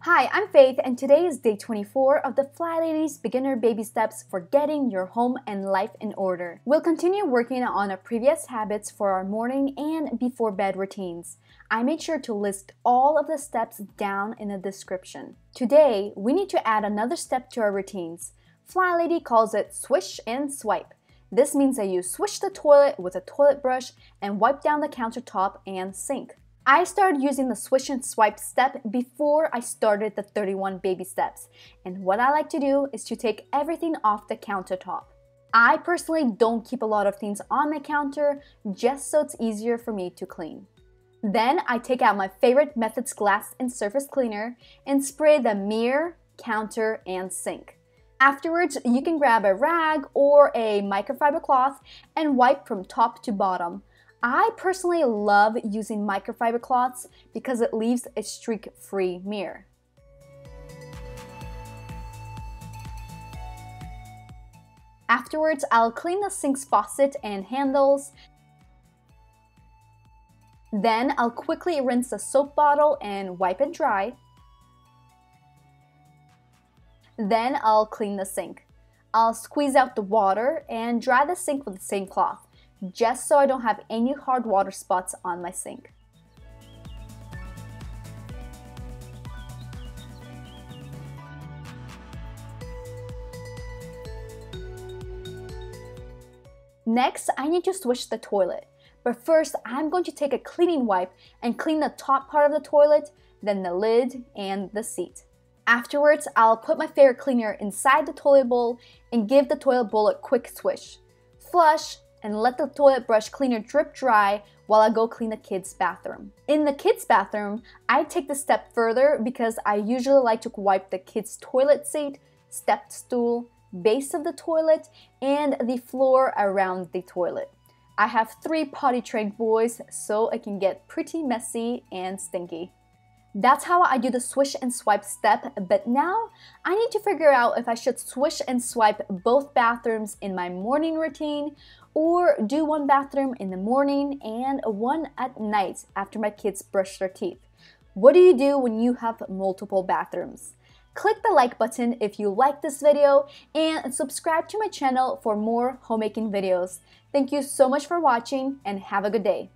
Hi, I'm Faith, and today is day 24 of the Flylady's Beginner Baby Steps for getting your home and life in order. We'll continue working on our previous habits for our morning and before bed routines. I made sure to list all of the steps down in the description. Today, we need to add another step to our routines. Flylady calls it Swish and Swipe. This means that you swish the toilet with a toilet brush and wipe down the countertop and sink. I started using the Swish and Swipe step before I started the 31 baby steps, and what I like to do is to take everything off the countertop. I personally don't keep a lot of things on my counter just so it's easier for me to clean. Then I take out my favorite Methods glass and surface cleaner and spray the mirror, counter, and sink. Afterwards, you can grab a rag or a microfiber cloth and wipe from top to bottom. I personally love using microfiber cloths because it leaves a streak-free mirror. Afterwards, I'll clean the sink's faucet and handles. Then I'll quickly rinse the soap bottle and wipe it dry. Then I'll clean the sink. I'll squeeze out the water and dry the sink with the same cloth, just so I don't have any hard water spots on my sink. Next, I need to swish the toilet. But first, I'm going to take a cleaning wipe and clean the top part of the toilet, then the lid and the seat. Afterwards, I'll put my favorite cleaner inside the toilet bowl and give the toilet bowl a quick swish. Flush, and let the toilet brush cleaner drip dry while I go clean the kids' bathroom. In the kids' bathroom, I take the step further because I usually like to wipe the kids' toilet seat, step stool, base of the toilet, and the floor around the toilet. I have 3 potty-trained boys, so it can get pretty messy and stinky. That's how I do the Swish and Swipe step, but now I need to figure out if I should swish and swipe both bathrooms in my morning routine or do one bathroom in the morning and one at night after my kids brush their teeth. What do you do when you have multiple bathrooms? Click the like button if you like this video and subscribe to my channel for more homemaking videos. Thank you so much for watching and have a good day.